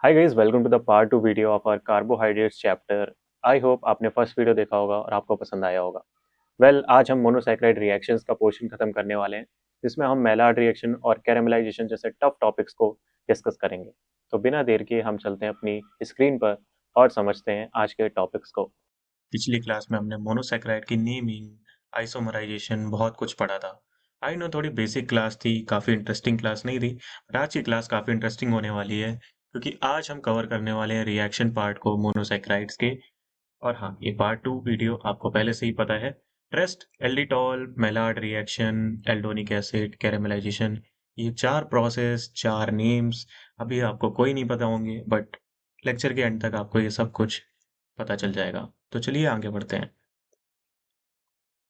Hi guys, welcome to the part 2 video of our carbohydrates chapter. I hope आपने first video देखा होगा और आपको पसंद आया होगा। आज हम मोनोसैकेराइड रिएक्शंस का पोर्शन खत्म करने वाले हैं, जिसमें हम मेलार्ड रिएक्शन और कैरेमलाइजेशन जैसे टफ टॉपिक्स को डिस्कस करेंगे। तो बिना देर किए हम चलते हैं अपनी स्क्रीन पर और समझते हैं आज के टॉपिक्स को। पिछली क्लास में हमने मोनोसैकेराइड की नेमिंग, आइसोमराइजेशन बहुत कुछ पढ़ा था। आई नो थोड़ी बेसिक क्लास थी, काफ़ी इंटरेस्टिंग क्लास नहीं थी, बट आज की क्लास काफ़ी इंटरेस्टिंग होने वाली है क्योंकि आज हम कवर करने वाले हैं रिएक्शन पार्ट को मोनोसैकेराइड्स के। और हाँ, ये पार्ट 2 वीडियो आपको पहले से ही पता है। ट्रस्ट, एल्डिटॉल, मेलार्ड रिएक्शन, एल्डोनिक एसिड, कैरेमलाइजेशन, ये 4 प्रोसेस, 4 नेम्स अभी आपको कोई नहीं पता होंगे, बट लेक्चर के एंड तक आपको ये सब कुछ पता चल जाएगा। तो चलिए आगे बढ़ते हैं।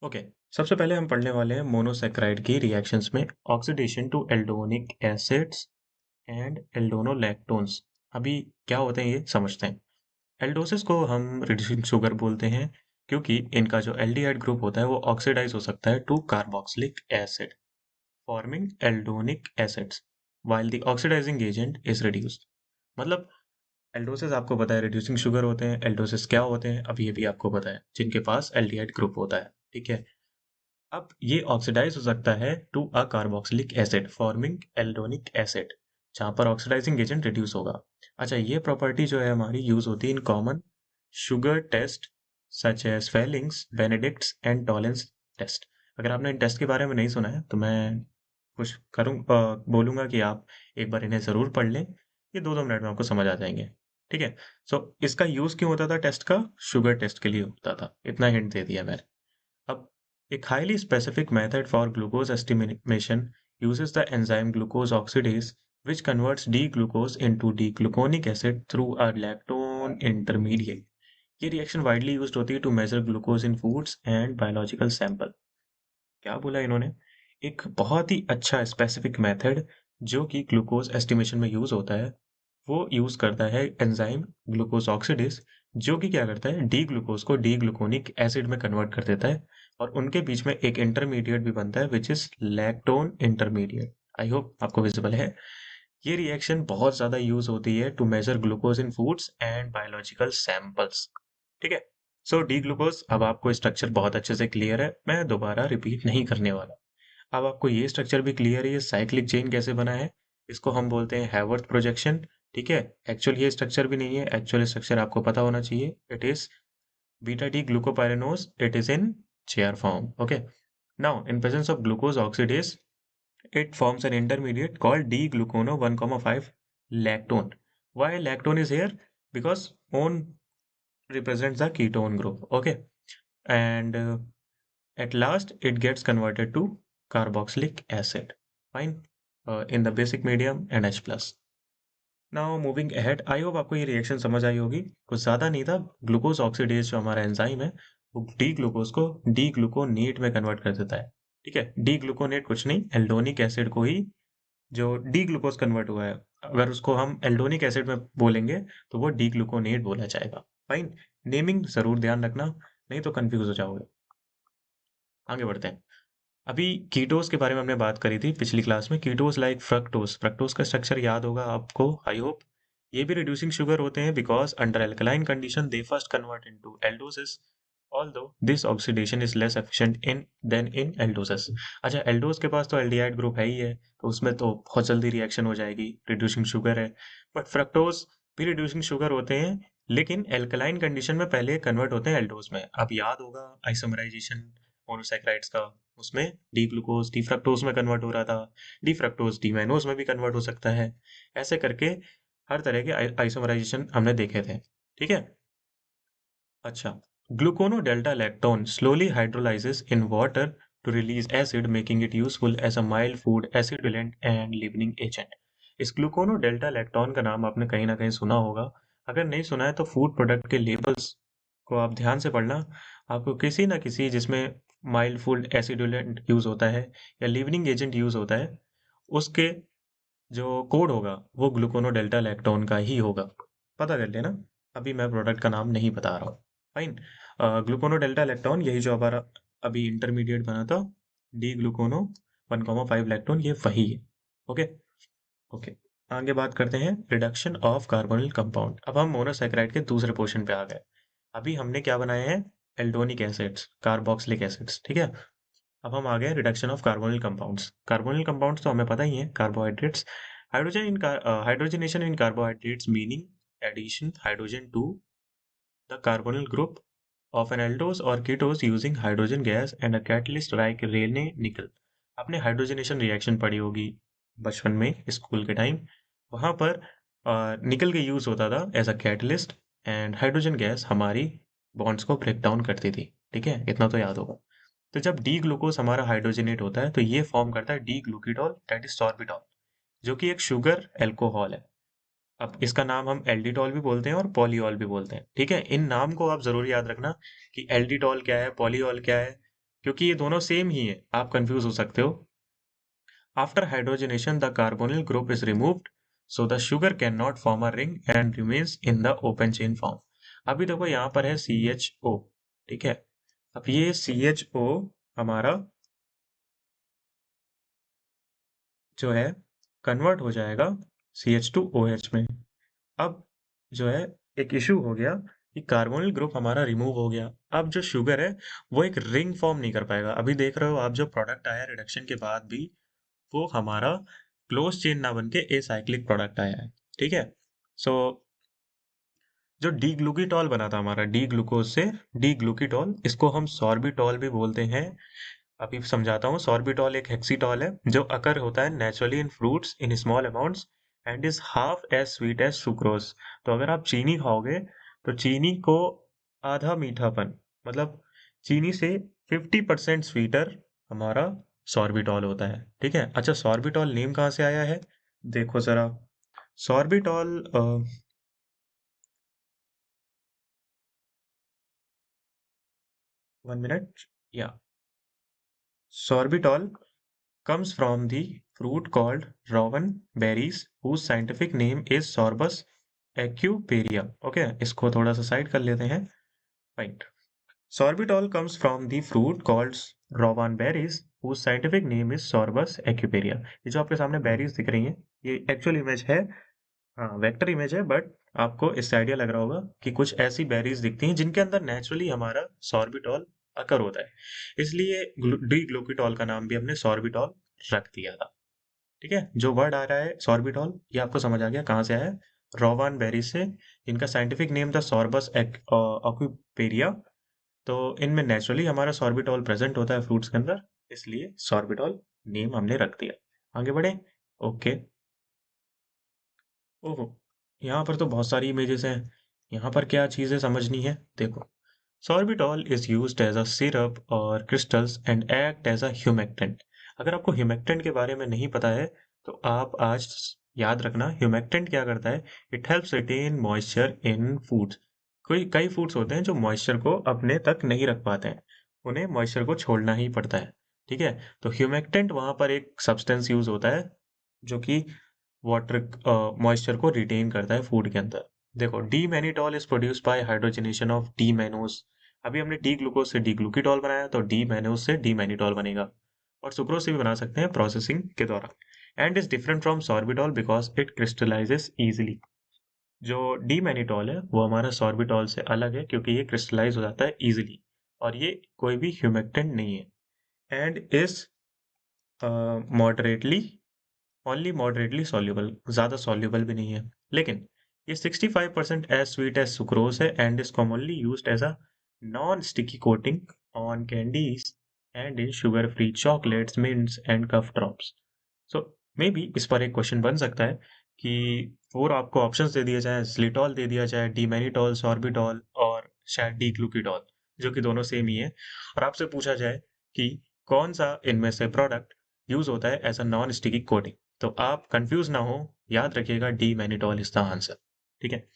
ओके, सबसे पहले हम पढ़ने वाले हैं मोनोसैकेराइड की रिएक्शंस में ऑक्सीडेशन टू एल्डोनिक एसिड्स एंड एल्डोनोलैक्टोन्स। अभी क्या होते हैं ये समझते हैं। एल्डोसिस को हम रिड्यूसिंग शुगर बोलते हैं क्योंकि इनका जो एल्डिहाइड ग्रुप होता है वो ऑक्सीडाइज हो सकता है to carboxylic acid forming aldonic acids while the oxidising agent is reduced. मतलब एल्डोसिस आपको पता है रिड्यूसिंग शुगर होते हैं, एल्डोसिस क्या होते हैं अभी ये भी आपको पता है, जिनके पास एल्डिहाइड ग्रुप होता है। ठीक है, अब ये ऑक्सीडाइज हो सकता है to a carboxylic acid forming aldonic acid, जहां पर ऑक्सीडाइजिंग एजेंट रिड्यूस होगा। अच्छा, ये प्रॉपर्टी जो है हमारी यूज होती है in common sugar test such as Fehling's, Benedict's and Tollens test. अगर आपने इन टेस्ट के बारे में नहीं सुना है तो मैं कुछ बोलूंगा कि आप एक बार इन्हें जरूर पढ़ लें। ये 2-2 मिनट में आपको समझ आ जाएंगे। ठीक है, सो इसका यूज क्यों होता था टेस्ट का? शुगर टेस्ट के लिए होता था, इतना हिंट दे दिया मैंने। अब एक highly specific method for glucose estimation uses the enzyme glucose oxidase, which converts D-glucose into D-gluconic acid through a lactone intermediate. ये रिएक्शन वाइडली यूज्ड होती है to measure glucose in foods and biological sample. क्या बोला इन्होंने? एक बहुत ही अच्छा specific method जो कि ग्लूकोज एस्टिमेशन में यूज होता है, वो यूज करता है एंजाइम ग्लूकोज ऑक्सीडेज, जो कि क्या करता है डी ग्लूकोज को डी ग्लूकोनिक एसिड में कन्वर्ट कर देता है और उनके बीच में एक इंटरमीडिएट भी बनता है which is lactone intermediate. I hope आपको विजिबल है। ये रिएक्शन बहुत ज्यादा यूज होती है to measure glucose in foods and biological samples. ठीक है, सो डी ग्लूकोज अब आपको स्ट्रक्चर बहुत अच्छे से क्लियर है, मैं दोबारा रिपीट नहीं करने वाला। अब आपको ये स्ट्रक्चर भी क्लियर है, ये साइक्लिक चेन कैसे बना है, इसको हम बोलते हैं हैवर्थ प्रोजेक्शन। ठीक है, एक्चुअल ये स्ट्रक्चर भी नहीं है, एक्चुअल स्ट्रक्चर आपको पता होना चाहिए। It is beta D glucopyranose, it is in chair form. Okay, now in presence of glucose oxidase it forms an intermediate called D-glucono 1,5 lactone. Why lactone is here? Because on represents the ketone group. Okay, and at last it gets converted to carboxylic acid. Fine, in the basic medium and H plus. Now moving ahead, I hope आपको ये reaction समझ आई होगी। कुछ ज़्यादा नहीं था। Glucose oxidase जो हमारा एंजाइम है वो डी ग्लूकोज को डी ग्लूकोनेट में कन्वर्ट कर देता है। ठीक है, डी ग्लूकोनेट कुछ नहीं, एल्डोनिक एसिड को ही, जो डी ग्लूकोज कन्वर्ट हुआ है, अगर उसको हम एल्डोनिक एसिड में बोलेंगे तो वो डी ग्लूकोनेट बोला जाएगा। फाइन, नेमिंग जरूर ध्यान रखना, नहीं तो कंफ्यूज हो जाओगे। आगे बढ़ते हैं। अभी कीटोस के बारे में हमने बात करी थी पिछली क्लास में। कीटोस लाइक फ्रक्टोस, फ्रक्टोस का स्ट्रक्चर याद होगा आपको, आई होप। ये भी रिड्यूसिंग शुगर होते हैं because under alkaline condition they first convert into aldoses, although this oxidation is less efficient in then in aldoses. अच्छा, एल्डोस के पास तो एल्डिहाइड ग्रुप है ही है, तो उसमें तो बहुत जल्दी रिएक्शन हो जाएगी, रिड्यूसिंग शुगर है। बट फ्रक्टोस भी रिड्यूसिंग शुगर होते हैं, लेकिन एल्कलाइन कंडीशन में पहले कन्वर्ट होते हैं एल्डोस में। अब याद होगा आइसोमराइजेशन मोनोसैकेराइड्स का, उसमें डी ग्लूकोज डी फ्रक्टोज में कन्वर्ट हो रहा था, डी फ्रक्टोज डी मैनोज में भी कन्वर्ट हो सकता है। ऐसे करके हर तरह के आइसोमराइजेशन हमने देखे थे। ठीक है, अच्छा, glucono delta lactone slowly hydrolyzes in water to release acid, making it useful as a mild food acidulant and leavening agent. इस ग्लूकोनो डेल्टा लैक्टोन का नाम आपने कहीं ना कहीं सुना होगा। अगर नहीं सुना है तो फूड प्रोडक्ट के लेबल्स को आप ध्यान से पढ़ना। आपको किसी ना किसी जिसमें माइल्ड फूड एसिडुलेंट यूज होता है या लीवनिंग एजेंट यूज होता है, उसके जो कोड होगा वो ग्लूकोनो डेल्टा लैक्टोन का ही होगा, पता कर लेना। अभी मैं प्रोडक्ट का नाम नहीं बता रहा हूँ। फाइन, ग्लूकोनो डेल्टा लैक्टोन यही जो हमारा अभी इंटरमीडिएट बना था, डी ग्लूकोनो 1,5 लैक्टोन, ये वही है। ओके, ओके, आगे बात करते हैं रिडक्शन ऑफ कार्बोनिल कंपाउंड। अब हम मोनोसैकेराइड के दूसरे पोर्शन पे आ गए। अभी हमने क्या बनाए हैं, एल्डोनिक एसिड्स, कार्बोक्सिलिक एसिड्स, ठीक है। अब हम आ गए reduction of carbonyl compounds. Carbonyl compounds तो हमें पता ही है, carbohydrates. Hydrogenation in carbohydrates meaning addition hydrogen to the carbonyl group of an aldose or ketose using hydrogen gas and a catalyst like Rayleigh nickel। आपने hydrogenation reaction पढ़ी होगी बचपन में स्कूल के टाइम। वहां पर निकल के यूज होता था as a catalyst, and hydrogen gas हमारी बॉन्ड्स को ब्रेक डाउन करती थी। ठीक है, इतना तो याद होगा। तो जब डी ग्लूकोज हमारा हाइड्रोजनेट होता है तो ये फॉर्म करता है डी ग्लूकीटॉल, दैट इज सॉर्बिटॉल, जो कि एक शुगर एल्कोहल है। अब इसका नाम हम एल्डिटॉल भी बोलते हैं और पॉलीऑल भी बोलते हैं। ठीक है, इन नाम को आप जरूर याद रखना कि एल्डिटॉल क्या है, पॉलीऑल क्या है, क्योंकि ये दोनों सेम ही है, आप कंफ्यूज हो सकते हो। After hydrogenation the carbonyl group is removed, so the sugar cane not form a ring and remains in the open chain form. अभी देखो यहाँ पर है CHO। ठीक है, अब ये CHO हमारा जो है कन्वर्ट हो जाएगा CH2OH में। अब जो है एक इशू हो गया कि कार्बोनिल ग्रुप हमारा रिमूव हो गया। अब जो शुगर है वो एक रिंग फॉर्म नहीं कर पाएगा। अभी देख रहे हो आप, जो प्रोडक्ट आया रिडक्शन के बाद भी वो हमारा क्लोज चेन ना बन के एसाइक्लिक प्रोडक्ट आया है। ठीक है, सो जो डी ग्लूकीटॉल बना था हमारा डी ग्लूकोज से, डी ग्लूकीटॉल, इसको हम सॉर्बिटॉल भी बोलते हैं। अभी समझाता हूँ। सॉर्बिटॉल एक हेक्सीटॉल है जो अकर होता है naturally in fruits in small amounts and is half as sweet as sucrose. तो अगर आप चीनी खाओगे तो चीनी को आधा मीठापन, मतलब चीनी से 50% स्वीटर हमारा सॉर्बिटॉल होता है। ठीक है, अच्छा सॉर्बिटॉल नेम कहाँ से आया है, देखो जरा। सॉर्बिटॉल 1 मिनट, या sorbitol comes from the fruit called rowan berries whose scientific name is Sorbus acuparia। Okay, इसको थोड़ा सा साइड कर लेते हैं। Right. Sorbitol comes from the fruit called rowan berries whose scientific name is Sorbus acuparia। ये जो आपके सामने बेरीज दिख रही हैं, ये एक्चुअल इमेज है, हाँ वेक्टर इमेज है, बट आपको इससे आइडिया लग रहा होगा कि कुछ ऐसी बेरीज दिखती हैं जिनके अंदर नेचुरली हमारा सॉर्बिटॉल अकर होता है। इसलिए डी ग्लूकीटॉल का नाम भी हमने सॉर्बिटॉल रख दिया था। ठीक है, जो वर्ड आ रहा है सॉर्बिटॉल, ये आपको समझ आ गया कहाँ से आया है, रोवान बेरी से, जिनका साइंटिफिक नेम था सॉर्बस ऑक्यूपेरिया। तो इनमें नेचुरली हमारा सॉर्बिटॉल प्रेजेंट होता है फ्रूट्स के अंदर, इसलिए सॉर्बिटॉल नेम हमने रख दिया। आगे बढ़े। ओके, ओहो, यहाँ पर तो बहुत सारी इमेजेस हैं। यहाँ पर क्या चीज़ें समझनी है, देखो। Sorbitol is used as a syrup और crystals and act as a humectant. अगर आपको ह्यूमेक्टेंट के बारे में नहीं पता है तो आप आज याद रखना, ह्यूमेक्टेंट क्या करता है, it helps retain moisture in foods. कोई कई फूड्स होते हैं जो मॉइस्चर को अपने तक नहीं रख पाते हैं, उन्हें मॉइस्चर को छोड़ना ही पड़ता है। ठीक है, तो ह्यूमेक्टेंट वहां पर एक सब्सटेंस यूज होता है जो कि वाटर मॉइस्चर को रिटेन करता है फूड के अंदर। देखो, D mannitol is produced by hydrogenation of D mannose. अभी हमने डी ग्लूकोज से डी ग्लूकीटॉल बनाया, तो डी मैनोज से डी मैनिटॉल बनेगा। और सुक्रोज से भी बना सकते हैं प्रोसेसिंग के दौरान। And is different from sorbitol because it crystallises easily. जो डी मैनिटॉल है वो हमारा सॉर्बिटॉल से अलग है क्योंकि ये क्रिस्टलाइज हो जाता है इजिली, और ये कोई भी ह्यूमेक्टेंट नहीं है। And is moderately, only moderately soluble, ज़्यादा सॉल्युबल भी नहीं है। लेकिन ये 65% एज स्वीट एज सुक्रोज है and is commonly used as a non sticky coating on candies and in sugar free chocolates, mints and cough drops. So maybe इस पर एक क्वेश्चन बन सकता है कि और आपको ऑप्शंस दे दिए जाए, स्लिटॉल दे दिया जाए, डीमेनिटॉल, सॉर्बिटॉल और शायद डी ग्लूकीटॉल, जो कि दोनों सेम ही है, और आपसे पूछा जाए कि कौन सा इनमें से प्रोडक्ट यूज होता है as a non sticky coating, तो आप कंफ्यूज ना हो, याद रखिएगा D mannitol is the answer. ठीक है,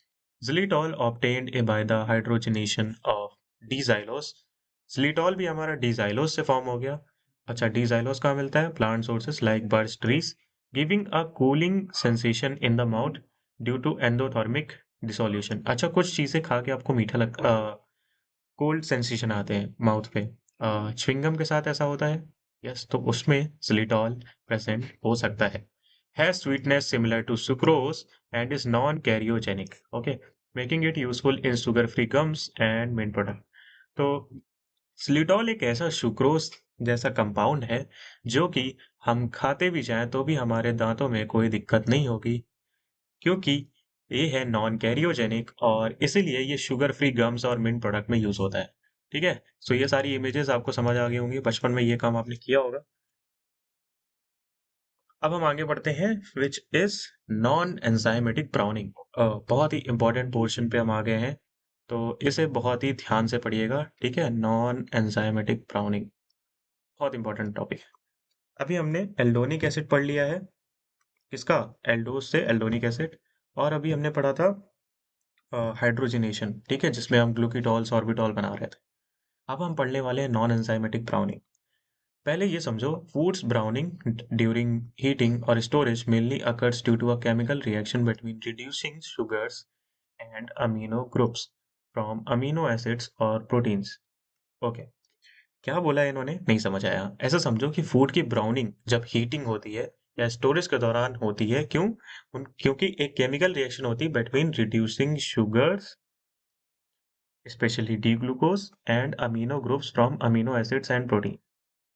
xylitol obtained by the hydrogenation of D-xylose। xylitol भी हमारा D-xylose से फॉर्म हो गया। अच्छा, D-xylose कहाँ मिलता है, plant sources like birch trees, giving a cooling sensation in the mouth due to endothermic dissolution. अच्छा, कुछ चीजें खा के आपको मीठा लग, कोल्ड सेंसेशन आते हैं माउथ पे, च्युइंगम के साथ ऐसा होता है। यस, तो उसमें xylitol प्रेजेंट हो सकता है। has sweetness similar to sucrose and is non-karyogenic, okay, making it useful in sugar-free gums and mint product. तो सिलिटॉल एक ऐसा सुक्रोज जैसा कंपाउंड है जो कि हम खाते भी जाएं तो भी हमारे दांतों में कोई दिक्कत नहीं होगी, क्योंकि ये है नॉन कैरियोजेनिक और इसीलिए ये शुगर फ्री गम्स और मिंट प्रोडक्ट में यूज होता है। ठीक है, सो ये सारी इमेजेस आपको समझ आ गई होंगी, बचपन में ये काम आपने किया होगा। अब हम आगे बढ़ते हैं, which is non enzymatic browning. बहुत ही इंपॉर्टेंट पोर्शन पे हम आ गए हैं, तो इसे बहुत ही ध्यान से पढ़िएगा। ठीक है, नॉन एंजाइमेटिक ब्राउनिंग बहुत इंपॉर्टेंट टॉपिक है। अभी हमने एल्डोनिक एसिड पढ़ लिया है, किसका, एल्डोस से एल्डोनिक एसिड। और अभी हमने पढ़ा था हाइड्रोजनेशन, ठीक है, जिसमें हम ग्लूकीटॉल सॉर्बिटॉल बना रहे थे। अब हम पढ़ने वाले हैं नॉन एंजाइमेटिक ब्राउनिंग। पहले ये समझो, फूड्स ब्राउनिंग ड्यूरिंग हीटिंग और storage mainly occurs due to a chemical reaction between reducing sugars and amino groups from amino acids और प्रोटीन्स। ओके, क्या बोला है इन्होंने, नहीं समझ आया। ऐसा समझो कि फूड की ब्राउनिंग जब हीटिंग होती है या स्टोरेज के दौरान होती है, क्यों, क्योंकि एक केमिकल रिएक्शन होती है between reducing sugars specially D glucose and amino groups from amino acids and protein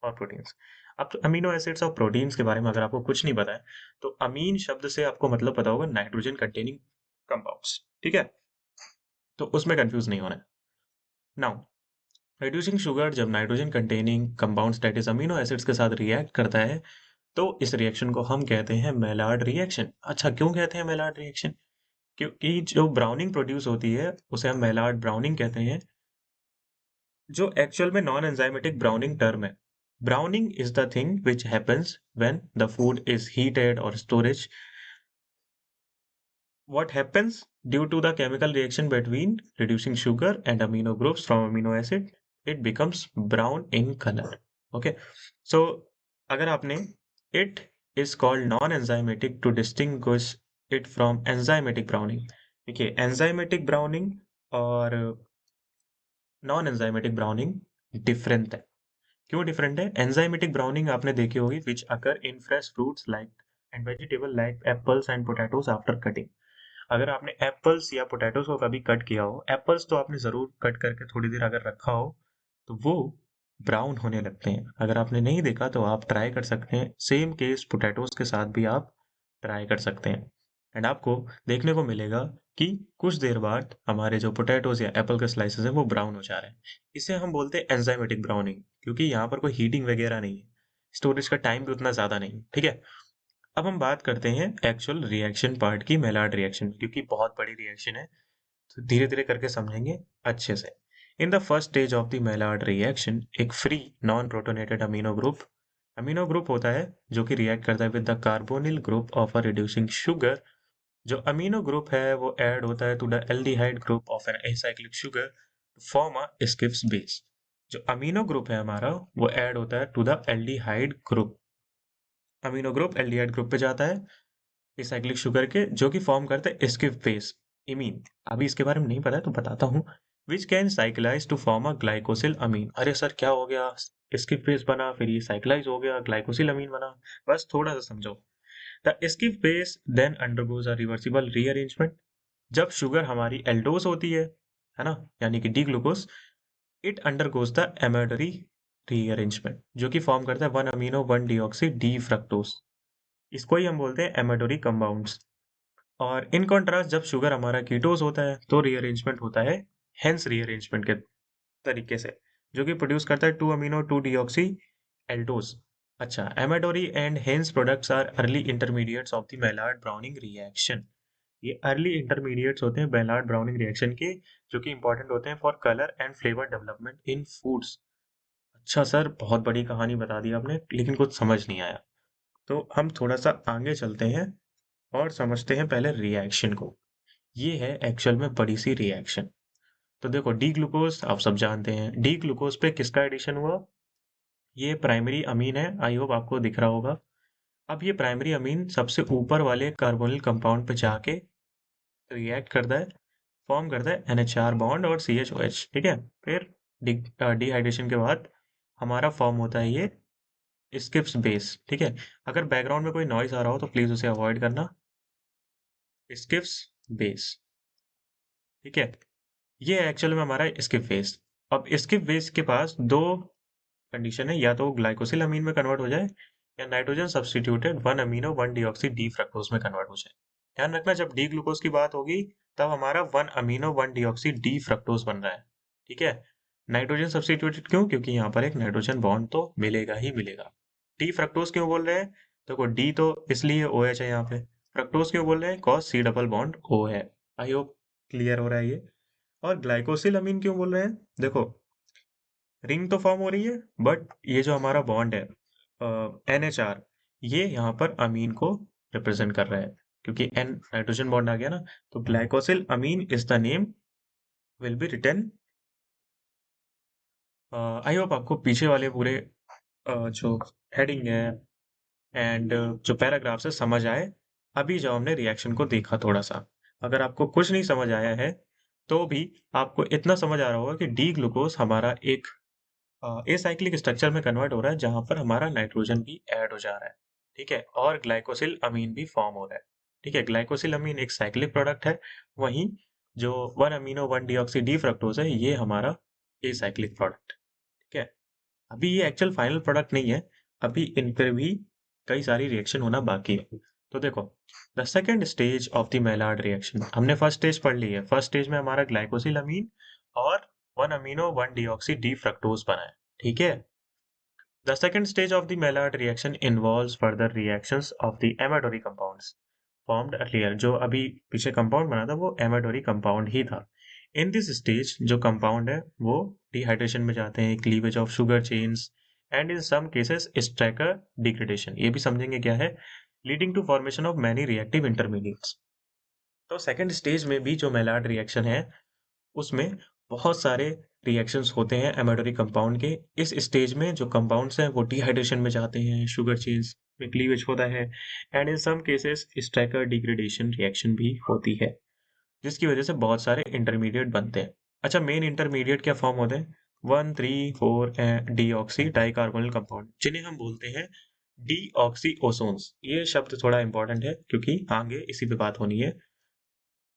और प्रोटीन्स। अब तो अमीनो एसिड्स और प्रोटीन्स के बारे में अगर आपको कुछ नहीं पता है, तो अमीन शब्द से आपको मतलब पता होगा नाइट्रोजन कंटेनिंग कंपाउंड्स। ठीक है, तो उसमें कंफ्यूज नहीं होना है। नाउ, रिड्यूसिंग शुगर जब nitrogen containing compounds that is amino acids के साथ रिएक्ट करता है, तो इस रिएक्शन को हम कहते हैं मेलार्ड रिएक्शन। अच्छा, क्यों कहते हैं मेलार्ड रिएक्शन, क्योंकि जो ब्राउनिंग प्रोड्यूस होती है उसे हम मेलार्ड ब्राउनिंग कहते हैं, जो एक्चुअल में नॉन एंजाइमेटिक ब्राउनिंग टर्म है। Browning is the thing which happens when the food is heated और storage. What happens due to the chemical reaction between reducing sugar and amino groups from amino acid, it becomes brown in color. Okay, so अगर आपने it is called non-enzymatic to distinguish it from enzymatic browning। देखिए, enzymatic browning और non enzymatic browning different है। क्यों different है, enzymatic browning आपने देखी होगी which occur in fresh fruits like and vegetable like apples and potatoes after cutting. अगर आपने एप्पल्स या पोटैटोज को कभी कट किया हो, एप्पल्स तो आपने ज़रूर कट करके थोड़ी देर अगर रखा हो, तो वो ब्राउन होने लगते हैं। अगर आपने नहीं देखा तो आप ट्राई कर सकते हैं, सेम केस पोटैटोज के साथ भी आप ट्राई कर सकते हैं। एंड आपको देखने को मिलेगा कि कुछ देर बाद हमारे जो पोटैटोज या एप्पल के स्लाइसेस हैं वो ब्राउन हो जा रहे हैं। इसे हम बोलते हैं एंजाइमेटिक ब्राउनिंग, क्योंकि यहाँ पर कोई हीटिंग वगैरह नहीं है, स्टोरेज का टाइम भी उतना ज़्यादा नहीं है। ठीक है, अब हम बात करते हैं एक्चुअल रिएक्शन पार्ट की, मेलार्ड रिएक्शन, क्योंकि बहुत बड़ी रिएक्शन है, तो धीरे धीरे करके समझेंगे अच्छे से। In the first stage of the Maillard reaction, एक free non protonated amino group होता है जो कि रिएक्ट करता है with the carbonyl group of a reducing sugar. जो अमीनो ग्रुप है वो ऐड होता है to the aldehyde group of an acyclic sugar form a Schiff's base. जो अमीनो ग्रुप है हमारा वो ऐड होता है to the aldehyde group. Amino group aldehyde group पे जाता है एसाइक्लिक शुगर के, जो कि फॉर्म करते हैं स्किप बेस, इमीन। अभी इसके बारे में नहीं पता है तो बताता हूँ। Which can cyclise to form a glycosyl amine. अरे सर क्या हो गया, स्किप बेस बना फिर ये साइक्लाइज हो गया ग्लाइकोसिल अमीन बना, बस थोड़ा सा समझो। The Schiff base then undergoes a reversible rearrangement. जब शुगर हमारी एल्डोस होती है ना, यानी कि D glucose, it undergoes the Amadori rearrangement, जो कि फॉर्म करता है one amino one deoxy D fructose. इसको ही हम बोलते हैं एमेडोरी कंपाउंड्स। और इन कॉन्ट्रास्ट जब शुगर हमारा कीटोस होता है तो रीअरेंजमेंट होता है हेंस रीअरेंजमेंट के तरीके से, जो कि प्रोड्यूस करता है two amino two deoxy aldose. अच्छा, Amadori and Heyns products are early intermediates of the Maillard browning reaction. ये अर्ली इंटरमीडिएट्स होते हैं मेलार्ड ब्राउनिंग रिएक्शन के, जो कि इंपॉर्टेंट होते हैं for colour and flavour development in foods. अच्छा सर, बहुत बड़ी कहानी बता दी आपने, लेकिन कुछ समझ नहीं आया, तो हम थोड़ा सा आगे चलते हैं और समझते हैं पहले रिएक्शन को। ये है एक्चुअल में बड़ी सी रिएक्शन। तो देखो, डी ग्लूकोज आप सब जानते हैं, डी ग्लूकोज पे किसका एडिशन हुआ, ये प्राइमरी अमीन है, आई होप आपको दिख रहा होगा। अब ये प्राइमरी अमीन सबसे ऊपर वाले कार्बोनिल कंपाउंड पे जाके रिएक्ट करता है, फॉर्म करता है NHR बॉन्ड और CHOH। ठीक है, फिर डिहाइड्रेशन के बाद हमारा फॉर्म होता है ये स्किप्स बेस, ठीक है। अगर बैकग्राउंड में कोई नॉइज आ रहा हो तो प्लीज उसे अवॉइड करना। स्किप्स बेस, ठीक है। ये एक्चुअल में हमारा स्किप बेस। अब स्किप बेस के पास दो कंडीशन है, या तो ग्लाइकोसिल अमीन में कन्वर्ट हो जाए या nitrogen substituted 1 amino 1 deoxy D fructose में कन्वर्ट हो जाए। ध्यान रखना, जब डी ग्लूकोज की बात होगी तब हमारा 1 अमीनो 1 डीऑक्सी डी फ्रक्टोज बन रहा है, ठीक है। नाइट्रोजन सब्स्टिट्यूटेड क्यों? क्योंकि यहाँ पर एक नाइट्रोजन बॉन्ड तो मिलेगा ही मिलेगा। डी फ्रक्टोज क्यों बोल रहे हैं? देखो, डी तो इसलिए ओ एच है यहाँ पे। फ्रक्टोज क्यों बोल रहे हैं? Cause C double bond O है। आई होप क्लियर हो रहा है ये। और ग्लाइकोसिल अमीन क्यों बोल रहे हैं? देखो, रिंग तो फॉर्म हो रही है, बट ये जो हमारा बॉन्ड है NHR, ये यहाँ पर अमीन को रिप्रेजेंट कर रहा है, क्योंकि N नाइट्रोजन बॉन्ड आ गया ना। तो glycosyl amine is the name will be written. I hope आपको पीछे वाले पूरे जो हेडिंग है एंड जो पैराग्राफ से समझ आए। अभी जो हमने रिएक्शन को देखा थोड़ा सा, अगर आपको कुछ नहीं समझ आया है तो भी आपको इतना समझ आ रहा होगा कि डी ग्लूकोज हमारा एक एसाइक्लिक स्ट्रक्चर में कन्वर्ट हो रहा है, जहां पर हमारा नाइट्रोजन भी ऐड हो जा रहा है, ठीक है, और ग्लाइकोसिल अमीन भी फॉर्म हो रहा है, ठीक है। ग्लाइकोसिल अमीन एक साइक्लिक प्रोडक्ट है, वहीं जो 1 अमीनो 1 डीऑक्सी डी फ्रक्टोज है, ये हमारा एसाइक्लिक प्रोडक्ट, ठीक है। अभी ये एक्चुअल फाइनल प्रोडक्ट नहीं है, अभी इन पर भी कई सारी रिएक्शन होना बाकी है। तो देखो, the second stage of the Maillard reaction, हमने फर्स्ट स्टेज पढ़ ली है। फर्स्ट स्टेज में हमारा ग्लाइकोसिल अमीन और 1 अमीनो 1 डीऑक्सी डी फ्रक्टोज बना है, ठीक है। The second stage of the Maillard reaction involves further reactions of the amatory compounds formed earlier। जो अभी पीछे कंपाउंड बना था वो एमाटोरी कंपाउंड ही था। इन दिस स्टेज जो कंपाउंड है वो डिहाइड्रेशन में जाते हैं, cleavage of sugar chains and in some cases Strecker degradation, ये भी समझेंगे क्या है, leading to formation of many reactive intermediates. तो सेकंड स्टेज में भी जो मेलार्ड रिएक्शन है उसमें बहुत सारे रिएक्शंस होते हैं एमाटोरी कंपाउंड के। इस स्टेज में जो कंपाउंड्स हैं वो डिहाइड्रेशन में जाते हैं, शुगर चेन्स में क्लीवेज होता है and in some cases Strecker degradation reaction भी होती है, जिसकी वजह से बहुत सारे इंटरमीडिएट बनते हैं। अच्छा, मेन इंटरमीडिएट क्या फॉर्म होते हैं? 1, 3, 4 डीऑक्सी डाइकार्बोनिल कंपाउंड, जिन्हें हम बोलते हैं डीऑक्सी ओसोन्स। ये शब्द थोड़ा इंपॉर्टेंट है क्योंकि आगे इसी पे बात होनी है।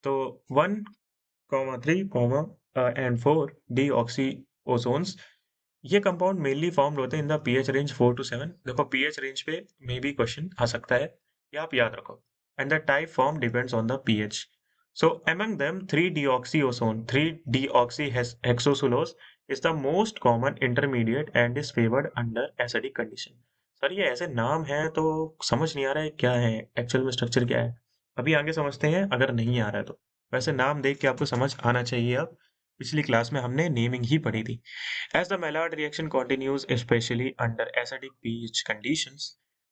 तो 1, 3, एंड 4 डीऑक्सी ओजोन्स, ये कंपाउंड मेनली फॉर्म्ड होते हैं in the pH range 4 to 7। देखो, पीएच रेंज पे मे भी क्वेश्चन आ सकता है, ये आप याद रखो। And the type form depends on the pH. So among them 3-deoxyozone 3-deoxyhexosullose is the most common intermediate and is favored under acidic condition। Sir, ये ऐसे नाम है तो समझ नहीं आ रहा है क्या है एक्चुअल में, स्ट्रक्चर क्या है। अभी आगे समझते हैं अगर नहीं आ रहा है तो। वैसे नाम देख के आपको समझ आना चाहिए। अब पिछली क्लास में हमने नेमिंग ही पढ़ी थी। As the Maillard reaction continues, especially under acidic pH conditions,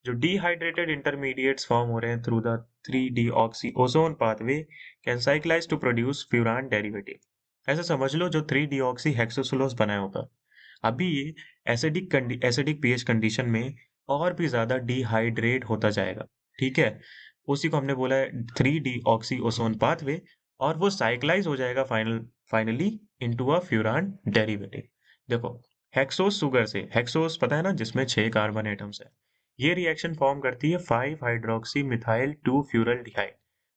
जो dehydrated intermediates फॉर्म हो रहे हैं through the 3-deoxyozone pathway can cyclize to produce furan derivative। ऐसा समझ लो, जो 3-deoxy हेक्सोसुलोज बनाया होगा, अभी ये एसिडिक पीएच कंडीशन में और भी ज्यादा डिहाइड्रेट होता जाएगा, ठीक है। उसी को हमने बोला है 3-deoxyozone पाथवे, और वो साइक्लाइज हो जाएगा finally into a furan derivative. देखो, हेक्सोस शुगर से, हेक्सोस पता है ना, जिसमें 6 कार्बन एटम्स है, ये रिएक्शन फॉर्म करती है 5 hydroxy methyl 2 furaldehyde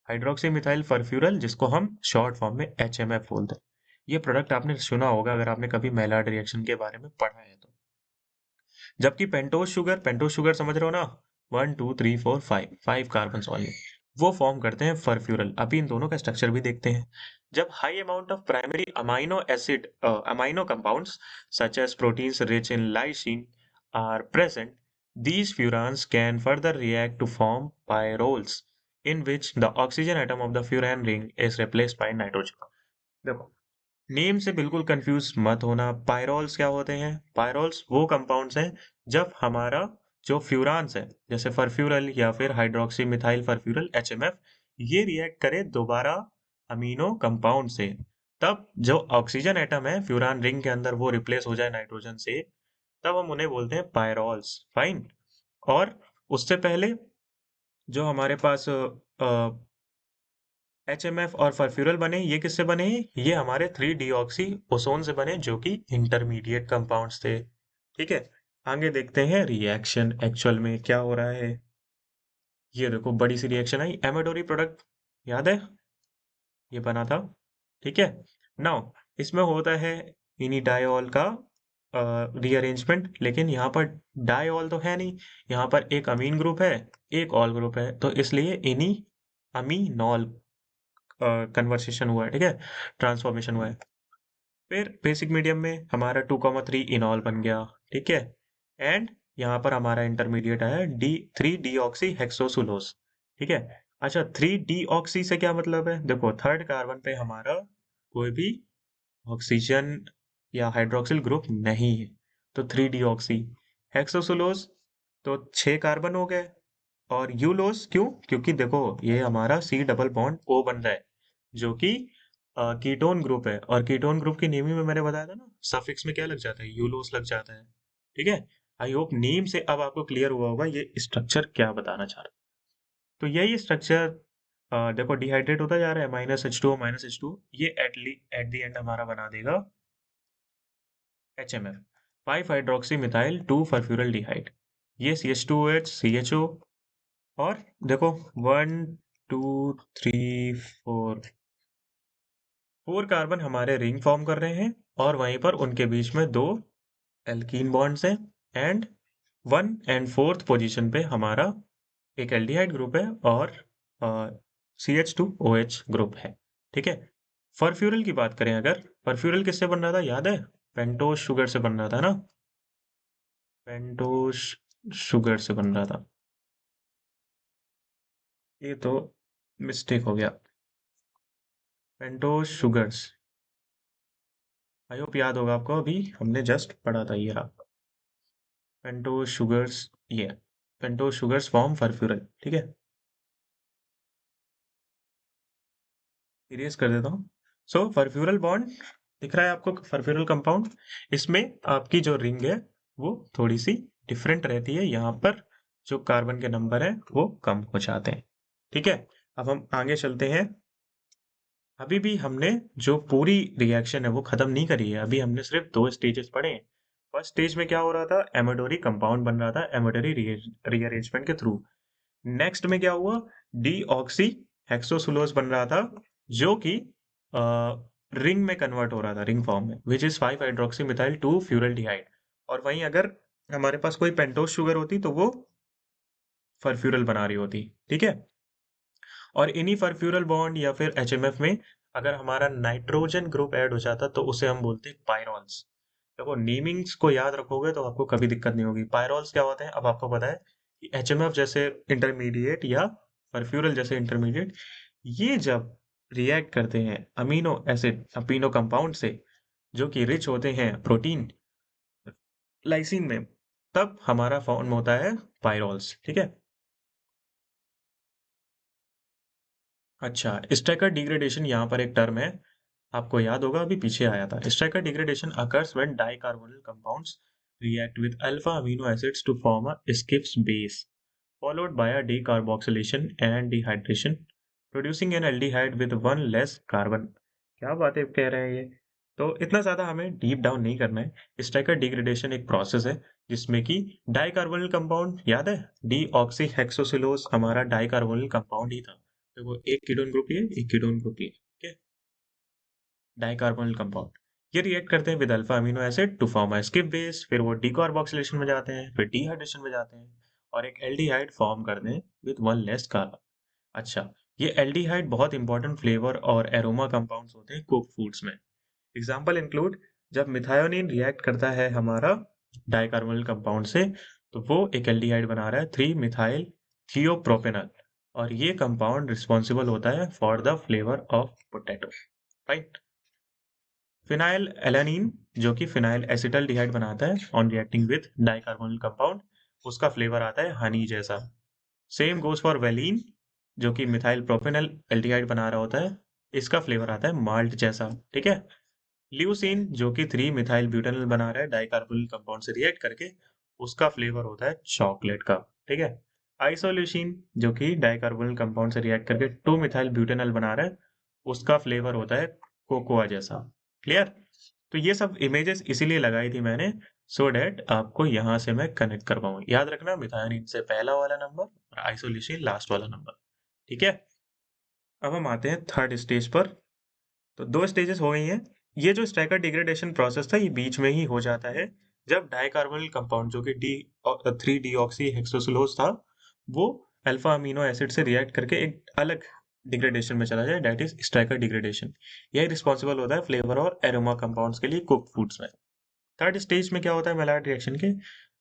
hydroxy methyl furfural, जिसको हम शॉर्ट फॉर्म में HMF बोलते हैं। ये प्रोडक्ट आपने सुना होगा अगर आपने कभी मेलार्ड रिएक्शन के बारे में पढ़ा है तो। जबकि पेंटोज शुगर समझ रहे हो ना, 1, 2, 3, 4, 5 कार्बन वाले, वो फॉर्म करते हैं फरफ्यूरल। अभी इन दोनों का स्ट्रक्चर भी देखते हैं। जब high amount of primary amino compounds such as proteins rich in lysine are present, these furans can further react to form pyrols in which the oxygen atom of the furan ring is replaced by nitrogen। देखो, name से बिल्कुल confuse मत होना। पायरोल्स क्या होते हैं? पायरोल्स वो compounds हैं जब हमारा जो फ्यूरान्स है, जैसे फरफ्यूरल या फिर हाइड्रोक्सी मिथाइल फरफ्यूरल HMF, ये रिएक्ट करे दोबारा अमीनो कंपाउंड से, तब जो ऑक्सीजन एटम है फ्यूरान रिंग के अंदर वो रिप्लेस हो जाए नाइट्रोजन से, तब हम उन्हें बोलते हैं पायरोल्स। फाइन। और उससे पहले जो हमारे पास HMF और फरफ्यूरल बने, ये किससे बने? ये हमारे 3-deoxy ओसोन से बने, जो कि इंटरमीडिएट कंपाउंड्स थे, ठीक है। आगे देखते हैं रिएक्शन एक्चुअल में क्या हो रहा है। ये देखो बड़ी सी रिएक्शन आई, एमाडोरी प्रोडक्ट याद है, ये बना था, ठीक है। नाउ इसमें होता है इनिडायोल का रीअरेंजमेंट, लेकिन यहाँ पर डायोल तो है नहीं, यहाँ पर एक अमीन ग्रुप है, एक ऑल ग्रुप है, तो इसलिए इनी अमीनॉल कन्वर्सेशन हुआ है, ठीक है, ट्रांसफॉर्मेशन हुआ है। फिर बेसिक मीडियम में हमारा 2,3 इनॉल बन गया, ठीक है। एंड यहाँ पर हमारा इंटरमीडिएट आया D3 डीऑक्सी हेक्सोसुलोज, ठीक है। अच्छा, 3 डीऑक्सी से क्या मतलब है, देखो थर्ड कार्बन पे हमारा कोई भी ऑक्सीजन या हाइड्रोक्सिल ग्रुप नहीं है, तो 3 डीऑक्सी हेक्सोसुलोज, तो 6 कार्बन हो गए। और यूलोस क्यों, क्योंकि देखो ये हमारा सी डबल बॉन्ड ओ बन रहा है, जो कि कीटोन ग्रुप है, और कीटोन ग्रुप की नेमी में मैंने बताया था ना, सफिक्स में क्या लग जाता है, यूलोस लग जाता है, ठीक है। आई होप नेम से अब आपको क्लियर हुआ होगा ये स्ट्रक्चर क्या बताना चाह रहा है। तो यही स्ट्रक्चर देखो डिहाइड्रेट होता जा रहा है, -H2O, ये एट द एंड हमारा बना देगा HMF, 5 हाइड्रोक्सी मिथाइल 2 फर्फ्यूरल डिहाइड, ये CH2OH CHO, और देखो 1 2 3 4 4 कार्बन हमारे रिंग फॉर्म कर रहे हैं, और वहीं पर उनके बीच में 2 एल्कीन बॉन्ड्स हैं, एंड 1 एंड 4th पोजीशन पे हमारा एक एल्डिहाइड ग्रुप है, और CH2OH ग्रुप है, ठीक है। फर्फ्यूरल की बात करें अगर, फर्फ्यूरल किससे बन रहा था याद है, पेंटोस शुगर से बन रहा था ना, पेंटोस शुगर से बन रहा था, ये तो मिस्टेक हो गया, पेंटोस शुगर्स, आई होप याद होगा आपको, अभी हमने जस्ट पढ़ा था ये रहा, पेंटोस शुगर्स, ये पेंटोस शुगर्स फॉर्म फर्फ्यूरल, ठीक है। इरेज कर देता हूँ। सो फर्फ्यूरल बॉन्ड दिख रहा है आपको, फर्फ्यूरल कंपाउंड, इसमें आपकी जो रिंग है वो थोड़ी सी डिफरेंट रहती है, यहाँ पर जो कार्बन के नंबर है वो कम हो जाते हैं, ठीक है। अब हम आगे चलते हैं, अभी भी हमने जो पूरी रिएक्शन है वो खत्म नहीं करी है, अभी हमने सिर्फ 2 स्टेजेस पढ़े हैं। फर्स्ट स्टेज में क्या हो रहा था, एमाडोरी कंपाउंड बन रहा था एमाडोरी रीअरेंजमेंट के थ्रू। नेक्स्ट में क्या हुआ, डीऑक्सी हेक्सोसुलोज बन रहा था, जो कि रिंग में कन्वर्ट हो रहा था, रिंग फॉर्म में, which is 5 hydroxy methyl 2 furaldehyde. और वहीं अगर हमारे पास कोई पेंटोस शुगर होती तो वो फर्फ्यूरल बना रही होती, ठीक है। और इन्हीं फर्फ्यूरल बॉन्ड या फिर HMF में अगर हमारा नाइट्रोजन ग्रुप ऐड हो जाता तो उसे हम बोलते हैं पायरोल्स। देखो नेमिंग्स को याद रखोगे तो आपको कभी दिक्कत नहीं होगी। पायरोल्स क्या होते हैं अब आपको पता है कि HMF जैसे इंटरमीडिएट या फर्फ्यूरल जैसे इंटरमीडिएट, ये जब रिएक्ट करते हैं अमीनो एसिड अमीनो कंपाउंड से, जो कि रिच होते हैं प्रोटीन लाइसिन में, तब हमारा फॉर्म होता है पायरोल्स, ठीक है। अच्छा, स्टैकर डिग्रेडेशन यहाँ पर एक टर्म है, आपको याद होगा अभी पीछे आया था। Stacker degradation occurs when dicarbonyl compounds react with alpha amino acids to form a Skiff's base, followed by a decarboxylation and dehydration, producing an aldehyde with one less carbon। क्या बातें कह रहे हैं ये, तो इतना ज्यादा हमें डीप डाउन नहीं करना है। स्टैकर डिग्रेडेशन एक प्रोसेस है जिसमें कि डाइकार्बोनिल कंपाउंड याद है, डीऑक्सी हेक्सोसिलोज हमारा डाइकार्बोनिल कंपाउंड ही था, देखो एक कीटोन ग्रुप ये, एक कीटोन ग्रुप ये, ठीक है, डाइकार्बोनिल कंपाउंड। ये रिएक्ट करते हैं with alpha amino acid to form a Schiff base, फिर वो डीकार्बोक्सिलेशन में जाते हैं, फिर डिहाइड्रेशन में जाते हैं, और एक एल्डिहाइड फॉर्म करते हैं विद वन लेस कार्बन। अच्छा, ये एल्डिहाइड बहुत इंपॉर्टेंट फ्लेवर और एरोमा कंपाउंड्स होते हैं कुक फूड्स में। एग्जाम्पल इंक्लूड, जब मिथायोनिन रिएक्ट करता है हमारा डाइकार्बोनिल कंपाउंड से, तो वो एक एल्डिहाइड बना रहा है 3 मिथाइल थियोप्रोपेनॉल, और ये कंपाउंड रिस्पॉन्सिबल होता है for the flavour of potato, right. Phenyl alanine, जो कि फिनाइल एसिटल्डिहाइड बनाता है on reacting with dicarbonyl compound, उसका फ्लेवर आता है हनी जैसा। सेम गोज फॉर वेलिन, जो कि मिथाइल प्रोपेनल एल्डिहाइड बना रहा होता है, इसका फ्लेवर आता है माल्ट जैसा, ठीक है। ल्यूसीन, जो कि 3 मिथाइल ब्यूटेनॉल बना रहा है डाइकार्बोनिल कंपाउंड से रिएक्ट करके, उसका फ्लेवर होता है चॉकलेट का, ठीक है। आइसोल्यूसिन, जो कि डाइकार्बोनिल कंपाउंड से रिएक्ट करके 2 मिथाइल ब्यूटेनॉल बना रहा है, उसका फ्लेवर होता है कोकोआ जैसा, क्लियर। तो ये सब इमेजेस इसीलिए लगाई थी मैंने सो डैट आपको यहाँ से मैं कनेक्ट कर पाऊँ। याद रखना मिथायोनिन से पहला वाला नंबर और आइसोल्यूसिन लास्ट वाला नंबर। ठीक है, अब हम आते हैं थर्ड स्टेज पर। तो 2 स्टेजेस हो गई हैं। ये जो स्टैकर डिग्रेडेशन प्रोसेस था ये बीच में ही हो जाता है जब डाइकार्बोनिल कंपाउंड जो कि 3 डीऑक्सी हेक्सोसुलोज था वो अल्फा अमीनो एसिड से रिएक्ट करके एक अलग डिग्रेडेशन में चला जाए, दैट इज स्टैकर डिग्रेडेशन। यही रिस्पॉन्सिबल होता है फ्लेवर और एरोमा कंपाउंड्स के लिए कुक फूड्स में। थर्ड स्टेज में क्या होता है मेलाइड रिएक्शन के,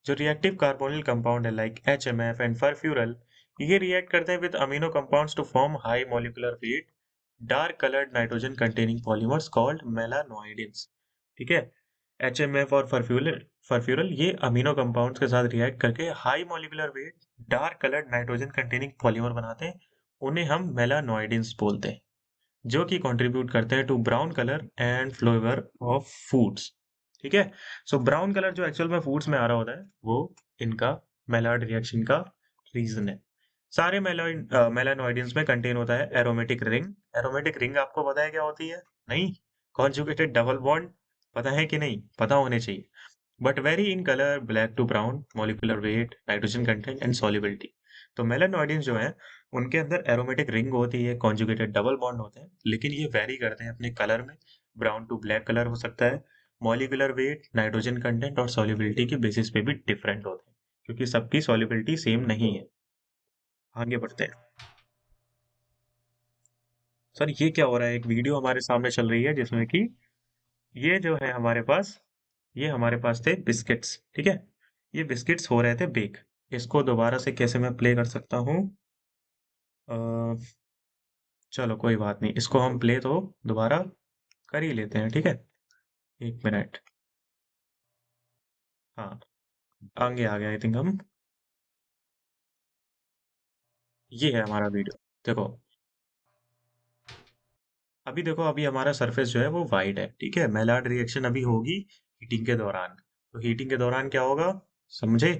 जो रिएक्टिव कार्बोनिल कंपाउंड है लाइक HMF एंड फरफ्यूरल, ये रिएक्ट करते हैं with amino compounds to form high molecular weight dark coloured nitrogen containing polymers called मेलानोइडिन्स। ठीक है, HMF और फरफ्यूरल ये अमीनो कंपाउंड्स के साथ रिएक्ट करके high molecular weight dark coloured nitrogen containing polymer बनाते हैं। उन्हें हम मेलानोइडिन्स बोलते हैं, जो कि कंट्रीब्यूट करते हैं to brown colour and flavour of foods. ठीक है, सो ब्राउन कलर जो एक्चुअल में फूड्स में आ रहा होता है वो इनका मेलाइड रिएक्शन का रीजन है। सारे मेलानोइडिन्स में कंटेन होता है एरोमेटिक रिंग। एरोमेटिक रिंग आपको पता है क्या होती है? नहीं? कॉन्जुगेटेड डबल बॉन्ड पता है कि नहीं? पता होने चाहिए। But very in colour black to brown, molecular weight, nitrogen content and solubility. तो मेलानोइडिन्स जो है उनके अंदर एरोमेटिक रिंग होती है, कॉन्जुगेटेड डबल बॉन्ड होते हैं, लेकिन ये वेरी करते हैं अपने कलर में। ब्राउन टू ब्लैक कलर हो सकता है। मॉलिक्यूलर वेट, नाइट्रोजन कंटेंट और सॉल्युबिलिटी के बेसिस पे भी डिफरेंट होते हैं, क्योंकि सबकी सॉल्युबिलिटी सेम नहीं है। आगे बढ़ते हैं। सर ये क्या हो रहा है, एक वीडियो हमारे सामने चल रही है जिसमें कि ये जो है हमारे पास, ये हमारे पास थे बिस्किट्स। ठीक है, ये बिस्किट्स हो रहे थे बेक। इसको दोबारा से कैसे मैं प्ले कर सकता हूँ? अ, चलो कोई बात नहीं, इसको हम प्ले तो दोबारा कर ही लेते हैं। ठीक है, 1 मिनट। हाँ, आगे आ गया आई थिंक हम। ये है हमारा वीडियो। देखो, अभी देखो, अभी हमारा सरफेस जो है वो वाइट है। ठीक है, मेलार्ड रिएक्शन अभी होगी हीटिंग के दौरान। तो हीटिंग के दौरान क्या होगा, समझे?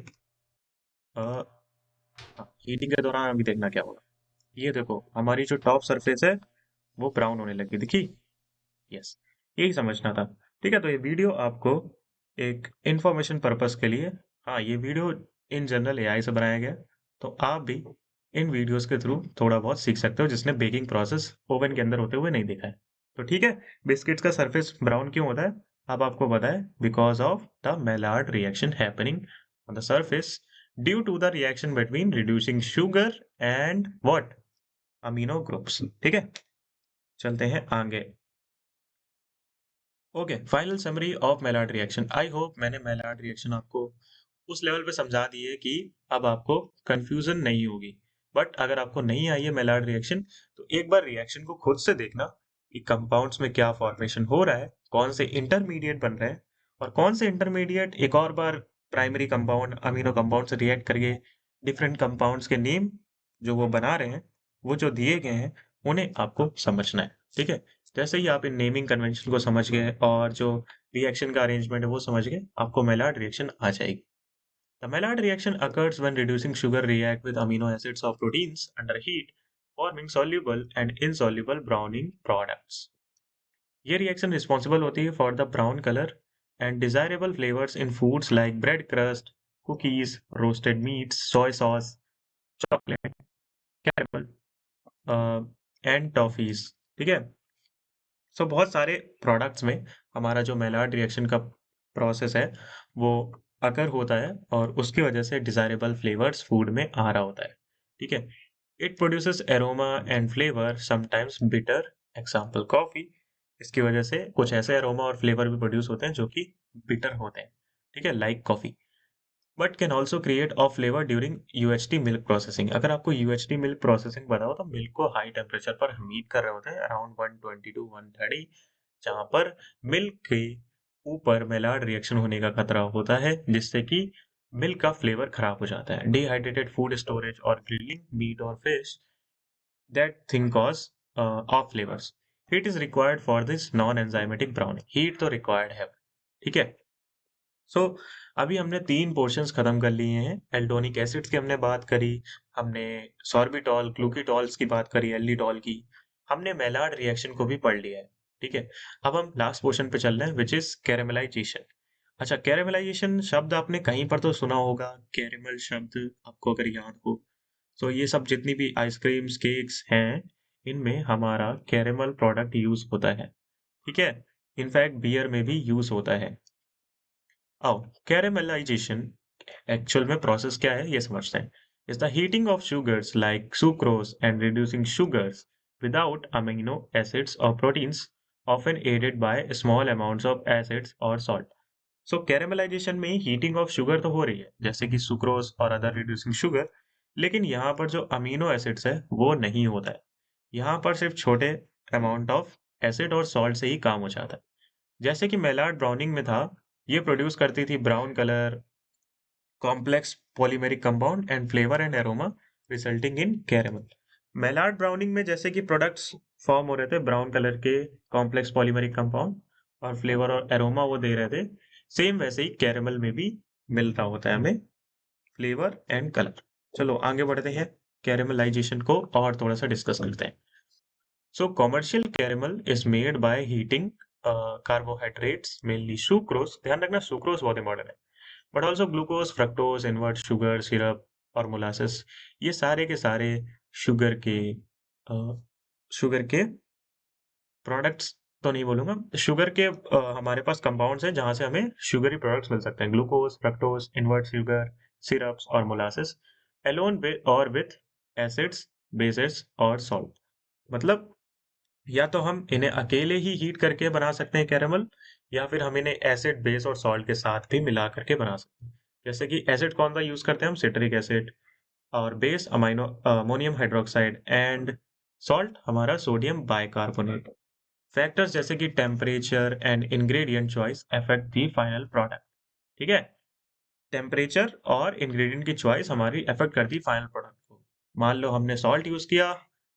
हीटिंग के दौरान अभी देखना क्या होगा। ये देखो, हमारी जो टॉप सरफेस है वो ब्राउन होने लगी, दिखी? यस, यही समझना था। ठीक है, तो ये वीडियो आपको एक इंफॉर्मेशन पर्पस के लिए, हाँ ये वीडियो इन जनरल एआई से बनाया गया, तो आप भी इन वीडियोस के थ्रू थोड़ा बहुत सीख सकते हो जिसने बेकिंग प्रोसेस ओवन के अंदर होते हुए नहीं देखा है। तो ठीक है, बिस्किट्स का सरफेस ब्राउन क्यों होता है अब आपको पता है, because of the Maillard reaction happening on the surface due to the reaction between reducing sugar and what, amino groups. ठीक है, चलते हैं आगे। Okay, final summary of Maillard reaction. I hope मैंने मेलार्ड रिएक्शन आपको उस लेवल पे समझा दी है कि अब आपको कंफ्यूजन नहीं होगी। बट अगर आपको नहीं आई है मेलार्ड रिएक्शन, तो एक बार रिएक्शन को खुद से देखना कि कंपाउंड्स में क्या फॉर्मेशन हो रहा है, कौन से इंटरमीडिएट बन रहे हैं, और कौन से इंटरमीडिएट एक और बार प्राइमरी कंपाउंड अमीनो कंपाउंड से रिएक्ट करके डिफरेंट कंपाउंड्स के नेम जो वो बना रहे हैं, वो जो दिए गए हैं, उन्हें आपको समझना है। ठीक है, जैसे ही आप इन नेमिंग कन्वेंशन को समझ गए और जो रिएक्शन का अरेंजमेंट है वो समझ गए, आपको मेलार्ड रिएक्शन आ जाएगी। The Maillard reaction occurs when reducing sugar react with amino acids of proteins under heat, forming soluble and insoluble browning products. ये रिएक्शन रिस्पॉन्सिबल होती है for the brown colour and desirable flavours in foods like bread crust, cookies, roasted meets, soy sauce, chocolate, caramel and toffees. ठीक है, सो बहुत सारे products में हमारा जो मेलार्ड रिएक्शन का प्रोसेस है वो अगर होता है और उसकी वजह से डिजायरेबल फ्लेवर्स फूड में आ रहा होता है। ठीक है, it produces aroma and flavour sometimes bitter, example coffee. इसकी वजह से कुछ ऐसे एरोमा और फ्लेवर भी प्रोड्यूस होते हैं जो कि बिटर होते हैं। ठीक है, like coffee. But can also create of flavour during UHT milk processing. अगर आपको यूएचटी मिल्क प्रोसेसिंग पता हो तो मिल्क को हाई टेम्परेचर पर हीट कर रहे होते हैं अराउंड 120 टू 130, जहां पर मिल्क के ऊपर मेलार्ड रिएक्शन होने का खतरा होता है जिससे कि मिल्क का फ्लेवर खराब हो जाता है। डिहाइड्रेटेड फूड स्टोरेज और ग्रिलिंग मीट और fish, that thing cause of flavours. Heat is required for this non enzymatic browning. Heat तो रिक्वायर्ड है। ठीक है, सो अभी हमने 3 पोर्शंस खत्म कर लिए हैं। एल्डोनिक एसिड्स की हमने बात करी, हमने सॉर्बिटॉल, ग्लूकीटॉल्स की बात करी, एल्डिटॉल की, हमने मेलार्ड रिएक्शन को भी पढ़ लिया है। ठीक है, अब हम लास्ट पोर्शन पे चल रहे हैं विच इज कैरेमलाइजेशन। अच्छा, कैरेमलाइजेशन शब्द आपने कहीं पर तो सुना होगा, कैरेमल शब्द आपको अगर याद हो। तो ये सब जितनी भी आइसक्रीम्स, केक्स हैं, इनमें हमारा कैरेमल प्रोडक्ट यूज़ होता है, ठीक है? इनफैक्ट बियर में भी यूज़ होता है। आओ, कैरेमलाइजेशन एक्चुअल में प्रोसेस क्या है ये समझते हैं। Is the heating of sugars like sucrose and reducing sugars without amino acids और proteins, often aided by small amounts of acids और सॉल्ट। सो कैरेमलाइजेशन में हीटिंग ऑफ शुगर तो हो रही है, जैसे कि सुक्रोज और अदर रिड्यूसिंग शुगर, लेकिन यहाँ पर जो अमीनो एसिड्स है वो नहीं होता है। यहाँ पर सिर्फ छोटे अमाउंट ऑफ एसिड और सॉल्ट से ही काम हो जाता है। जैसे कि मेलार्ड ब्राउनिंग में था, ये प्रोड्यूस करती थी brown colour, complex polymeric compound and flavour and aroma resulting in caramel. Maillard browning में जैसे कि प्रोडक्ट्स फॉर्म हो रहे थे ब्राउन कलर के कॉम्प्लेक्स पॉलीमेरिक कंपाउंड, और फ्लेवर और एरोमा वो दे रहे थे, सेम वैसे ही कैरेमल में भी मिलता होता है हमें फ्लेवर एंड कलर। चलो आगे बढ़ते हैं, कैरेमलाइजेशन को और थोड़ा सा डिस्कस करते हैं। So commercial caramel is made by heating carbohydrates mainly sucrose, ध्यान रखना सुक्रोज बहुत इंपॉर्टेंट है, but also glucose, fructose, invert sugar, syrup और मोलासेस। ये सारे के सारे शुगर के शुगर के प्रोडक्ट्स तो नहीं बोलूंगा, शुगर के हमारे पास कंपाउंड्स हैं जहां से हमें शुगरी प्रोडक्ट्स मिल सकते हैं, glucose, fructose, invert sugar, syrups और मोलासेस, एलोन और विथ एसिड्स, बेसेस और सॉल्ट। मतलब या तो हम इन्हें अकेले ही हीट करके बना सकते हैं कैरेमल, या फिर हम इन्हें एसिड, बेस और सॉल्ट के साथ भी मिला करके बना सकते हैं। जैसे कि एसिड कौन सा यूज करते हैं हम, सिट्रिक एसिड, और base amino ammonium hydroxide, and salt हमारा सोडियम बाइकार्बोनेट। फैक्टर्स जैसे कि temperature and ingredient choice affect the final product, ठीक है? टेम्परेचर और इंग्रेडिएंट की चॉइस हमारी अफेक्ट करती है फाइनल प्रोडक्ट को। मान लो हमने सॉल्ट यूज किया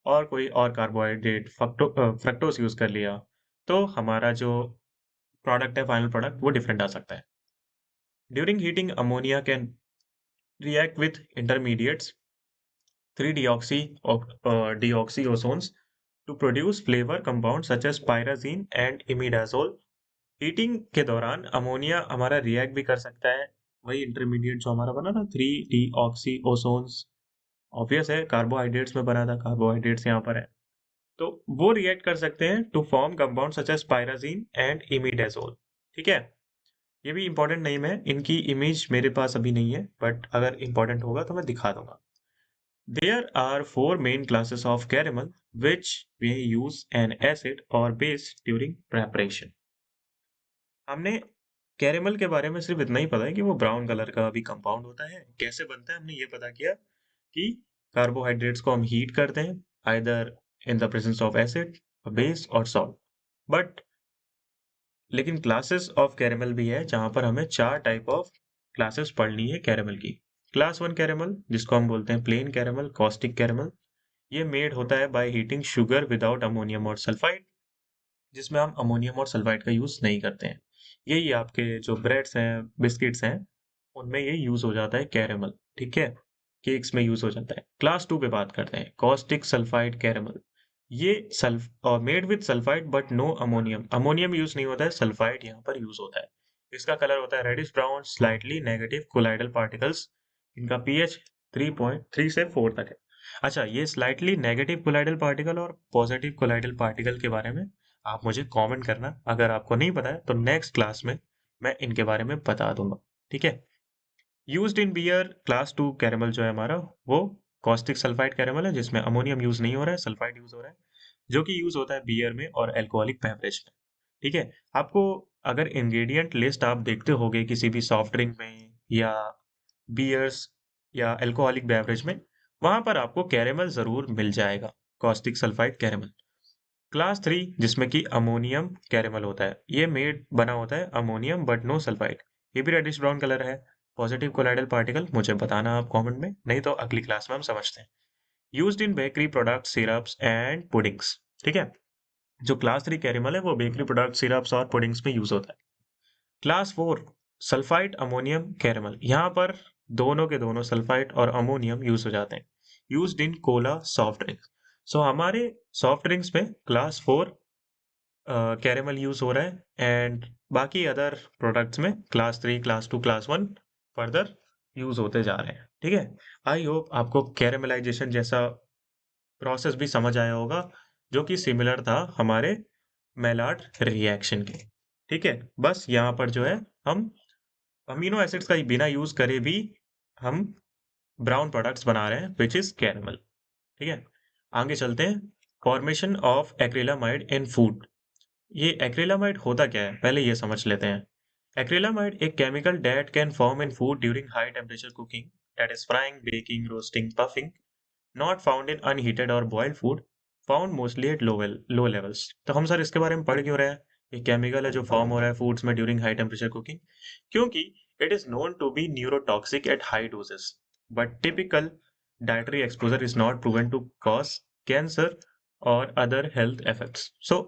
और कोई और कार्बोहाइड्रेट फ्रक्टोज यूज कर लिया, तो हमारा जो प्रोडक्ट है फाइनल प्रोडक्ट वो डिफरेंट आ सकता है। During heating ammonia can react with intermediates 3-deoxy deoxyozones to produce flavor compounds such as pyrazine and imidazole। Heating के दौरान अमोनिया हमारा रिएक्ट भी कर सकता है, वही इंटरमीडिएट जो हमारा बना था 3-डीऑक्सी ओसोन्स, ऑब्वियस है कार्बोहाइड्रेट्स में बना था, कार्बोहाइड्रेट्स यहाँ पर है, तो वो रिएक्ट कर सकते हैं to form compound such as pyrazine and imidazole, ठीक है? ये भी इंपॉर्टेंट नेम है, इनकी इमेज मेरे पास अभी नहीं है, बट अगर इंपॉर्टेंट होगा तो मैं दिखा दूंगा। There are four main classes of caramel which may use an acid or base during preparation। हमने कैरेमल के बारे में सिर्फ इतना ही पता है कि वो ब्राउन कलर का भी कंपाउंड होता है। कैसे बनता है हमने ये पता किया कि कार्बोहाइड्रेट्स को हम हीट करते हैं either in the presence of acid, base और सॉल्ट। बट लेकिन क्लासेस ऑफ कैरेमल भी है जहां पर हमें चार टाइप ऑफ क्लासेस पढ़नी है कैरेमल की। क्लास वन कैरेमल जिसको हम बोलते हैं प्लेन कैरेमल, कॉस्टिक कैरेमल, ये मेड होता है by heating sugar without ammonium और सल्फाइड, जिसमें हम अमोनियम और सल्फाइड का यूज नहीं करते हैं। यही आपके जो ब्रेड्स हैं, बिस्किट्स हैं, उनमें ये यूज हो जाता है कैरेमल, ठीक है? केक्स में यूज हो जाता है। क्लास टू पे बात करते हैं, कॉस्टिक सल्फाइड कैरेमल। ये sulph made with sulphide but no ammonium, ammonium use नहीं होता है, सल्फाइड यहाँ पर यूज होता है। इसका कलर होता है reddish brown, slightly negative colloidal particles, इनका पीएच 3.3 से 4 तक है। अच्छा, ये स्लाइटली नेगेटिव कोलाइडल पार्टिकल और पॉजिटिव कोलाइडल पार्टिकल के बारे में आप मुझे कमेंट करना, अगर आपको नहीं पता है तो नेक्स्ट क्लास में मैं इनके बारे में बता दूंगा, ठीक है? Used in beer class two caramel जो है हमारा, वो कॉस्टिक सल्फाइड कैरेमल है जिसमें अमोनियम यूज नहीं हो रहा है, सल्फाइड यूज हो रहा है, जो कि यूज होता है बियर में और अल्कोहलिक बेवरेज में, ठीक है? आपको अगर इंग्रेडिएंट लिस्ट आप देखते होगे किसी भी सॉफ्ट ड्रिंक में या बियर्स या अल्कोहलिक बेवरेज में, वहां पर आपको कैरेमल जरूर मिल जाएगा, caustic sulphide caramel. Class three जिसमें कि अमोनियम कैरेमल होता है, ये मेड बना होता है अमोनियम बट नो सल्फाइड, ये भी रेडिश ब्राउन कलर है। पॉजिटिव कोलाइडल पार्टिकल मुझे बताना आप कमेंट में, नहीं तो अगली क्लास में हम समझते हैं। Used in bakery product, syrups and puddings, ठीक है? जो क्लास थ्री कैरेमल है वो बेकरी प्रोडक्ट, सिरप्स और पुडिंग्स में यूज होता है। Class four sulphide ammonium caramel, यहाँ पर दोनों के दोनों सल्फाइड और अमोनियम यूज हो जाते हैं। Used in cola soft drink. So हमारे सॉफ्ट ड्रिंक्स में क्लास फोर कैरेमल यूज हो रहा है एंड बाकी अदर प्रोडक्ट्स में class 3, class 2, class 1 further use होते जा रहे हैं। ठीक है, आई होप आपको कैरेमलाइजेशन जैसा प्रोसेस भी समझ आया होगा, जो कि सिमिलर था हमारे मेलार्ड रिएक्शन के। ठीक है, बस यहाँ पर जो है हम अमीनो एसिड्स का बिना यूज करे भी हम ब्राउन प्रोडक्ट्स बना रहे हैं विच इज कैरेमल। ठीक है, आगे चलते हैं। Formation of acrylamide in food. ये एक्रिलामाइड होता क्या है, पहले ये समझ लेते हैं। एक्रिलामाइड एक chemical that can form in food during high temperature cooking, that is frying, baking, roasting, puffing, not found in unheated और boiled food, found mostly at low levels. तो हम सर इसके बारे में पढ़ क्यों रहे हैं? ये केमिकल है जो फॉर्म हो रहा है फूड्स में ड्यूरिंग हाई टेम्परेचर कुकिंग, क्योंकि it is known to be neurotoxic at high doses, but typical dietary exposure is not proven to cause cancer और अदर हेल्थ इफेक्ट्स। सो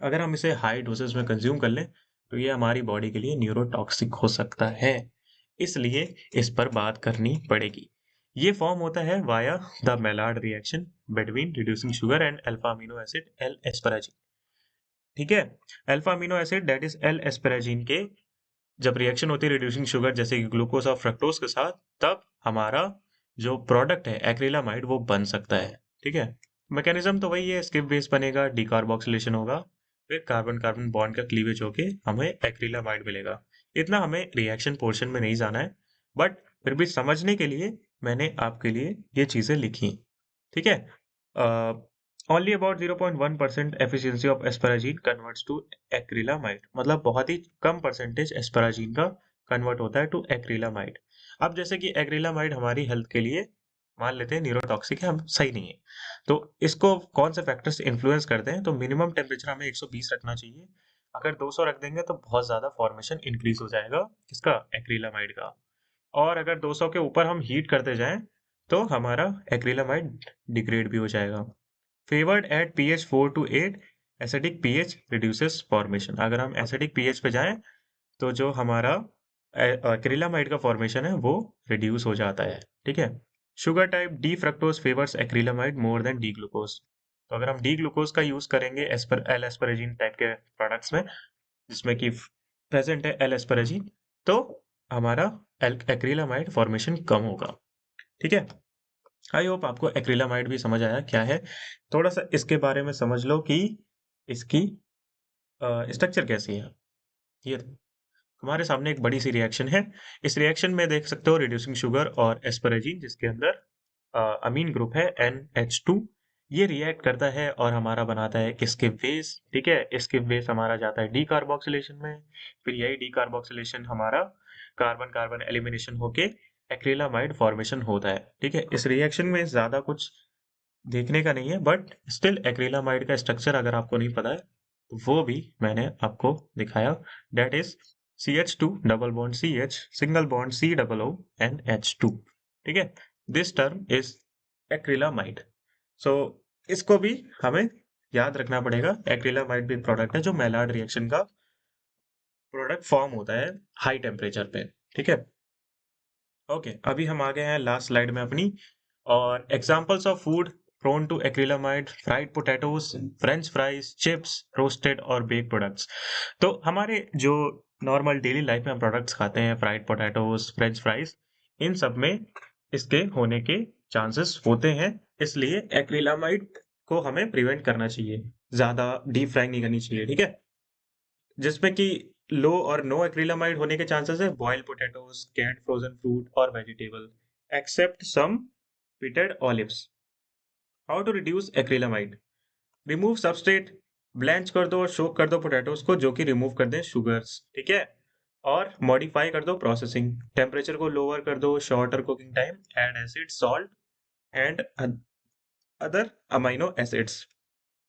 अगर हम इसे हाई डोजेस में कंज्यूम कर लें तो ये हमारी बॉडी के लिए न्यूरोटॉक्सिक हो सकता है, इसलिए इस पर बात करनी पड़ेगी। ये फॉर्म होता है via the Maillard reaction between reducing sugar and alpha amino acid L asparagine. ठीक है, alpha amino acid that is L asparagine के जब रिएक्शन होती है रिड्यूसिंग शुगर जैसे कि ग्लूकोज और फ्रक्टोज के साथ, तब हमारा जो प्रोडक्ट है एक्रिलामाइड वो बन सकता है। ठीक है, मैकेनिज्म तो वही है, स्किप बेस बनेगा, डिकार्बोक्सिलेशन होगा, फिर कार्बन कार्बन बॉन्ड का क्लीवेज होके हमें एक्रिलामाइड मिलेगा। इतना हमें रिएक्शन पोर्शन में नहीं जाना है, बट फिर भी समझने के लिए मैंने आपके लिए ये चीजें लिखी। ठीक है, only about 0.1% efficiency of asparagine converts to acrylamide, मतलब बहुत ही कम परसेंटेज एस्पराजीन का कन्वर्ट होता है टू एक्रिलामाइड। अब जैसे कि एक्रिलामाइड हमारी हेल्थ के लिए मान लेते हैं न्यूरोटॉक्सिक है, हम सही नहीं है, तो इसको कौन से फैक्टर्स इन्फ्लुएंस करते हैं? तो मिनिमम टेम्परेचर हमें 120 रखना चाहिए। अगर 200 रख देंगे तो बहुत ज्यादा फॉर्मेशन इंक्रीज हो जाएगा किसका, एक्रिलामाइड का। और अगर 200 के ऊपर हम हीट करते जाएं तो हमारा एक्रिलामाइड डिग्रेड भी हो जाएगा। Favoured at pH 4 to 8, acidic pH reduces formation. अगर हम एसिडिक pH पे जाएं तो जो हमारा एक्रिलामाइड का फॉर्मेशन है वो रिड्यूस हो जाता है। ठीक है, sugar type D fructose favours acrylamide more than D glucose. तो अगर हम डी ग्लूकोज का यूज करेंगे एस्पर एल एस्परेजिन टाइप के प्रोडक्ट्स में जिसमें कि प्रेजेंट है एल एस्परेजिन, तो हमारा एक्रिलामाइड फॉर्मेशन कम होगा। ठीक है, आई होप आपको एक्रिलामाइड भी समझ आया क्या है। थोड़ा सा इसके बारे में समझ लो कि इसकी स्ट्रक्चर कैसी है। ये हमारे सामने एक बड़ी सी रिएक्शन है। इस रिएक्शन में देख सकते हो रिड्यूसिंग शुगर और एस्परेजिन जिसके अंदर अमीन ग्रुप है NH2, ये रिएक्ट करता है और हमारा बनाता है इसके बेस। ठीक है, इसके बेस हमारा जाता है डीकार्बोक्सिलेशन में, फिर यही डीकार्बोक्सिलेशन हमारा कार्बन कार्बन एलिमिनेशन होके एक्रिलामाइड फॉर्मेशन होता है। ठीक है, इस रिएक्शन में ज्यादा कुछ देखने का नहीं है, बट स्टिल एक्रिलामाइड का स्ट्रक्चर अगर आपको नहीं पता है तो वो भी मैंने आपको दिखाया, that is CH2 double bond CH single bond C double O and H2। ठीक है, दिस टर्म इज एक्रिलामाइड। सो इसको भी हमें याद रखना पड़ेगा। एक्रिलामाइड भी प्रोडक्ट है जो मेलार्ड रिएक्शन का प्रोडक्ट फॉर्म होता है हाई टेम्परेचर पे। ठीक है, ओके, अभी हम आ गए हैं लास्ट स्लाइड में अपनी, और examples of food prone to acrylamide, fried potatoes, French fries, chips, roasted और बेक प्रोडक्ट्स। तो हमारे जो नॉर्मल डेली लाइफ में हम प्रोडक्ट्स खाते हैं, फ्राइड पोटैटोज, फ्रेंच फ्राइज, इन सब में इसके होने के चांसेस होते हैं, इसलिए एक्रिलामाइड को हमें प्रिवेंट करना चाहिए, ज्यादा डीप फ्राइंग नहीं करनी चाहिए। ठीक है, जिसमें कि लो और नो एक्रिलामाइड होने के चांसेस है boiled potatoes, canned frozen fruit और vegetable, except some pitted olives। How to reduce acrylamide, remove substrate, blanch कर दो और सोक कर दो पोटैटोज को जो कि रिमूव कर दें शुगर्स। ठीक है, और मॉडिफाई कर दो प्रोसेसिंग, टेम्परेचर को लोअर कर दो, shorter cooking time, add acid, salt and other amino acids.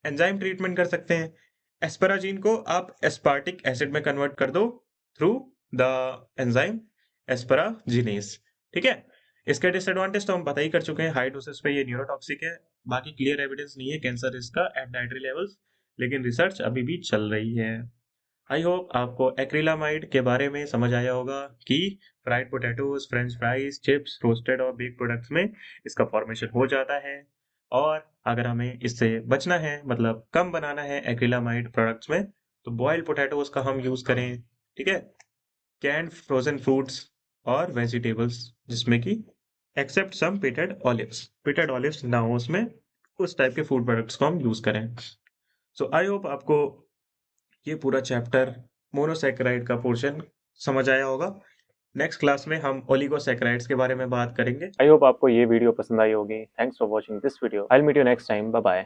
Enzyme treatment कर सकते हैं, एस्पराजीन को आप एस्पार्टिक एसिड में कन्वर्ट कर दो थ्रू द एंजाइम एस्पराजिनेस। ठीक है, इसके डिसएडवांटेज तो हम पता ही कर चुके हैं, हाई डोसेस पे ये न्यूरोटॉक्सिक है, बाकी क्लियर एविडेंस नहीं है कैंसर रिस्क का एट डाइटरी लेवल्स, लेकिन रिसर्च अभी भी चल रही है। आई होप आपको एक्रिलामाइड के बारे में समझ आया होगा कि fried potatoes, French fries, chips, roasted और बेक प्रोडक्ट्स में इसका फॉर्मेशन हो जाता है। और अगर हमें इससे बचना है, मतलब कम बनाना है एक्रिलामाइड प्रोडक्ट्स में, तो बॉइल्ड पोटैटोज का हम यूज़ करें, ठीक है? कैन्ड फ्रोजन फ्रूट्स और वेजिटेबल्स, जिसमें कि एक्सेप्ट सम पिटेड ऑलिव्स ना हो उसमें, उस टाइप के फूड प्रोडक्ट्स को हम यूज़ करें। सो आई होप आपको ये पूरा चैप्टर मोनोसैकेराइड का पोर्शन समझ आया होगा। नेक्स्ट क्लास में हम ओलिगोसैकेराइड्स के बारे में बात करेंगे। आई होप आपको ये वीडियो पसंद आई होगी। Thanks for watching this video. I will meet you next time. Bye bye.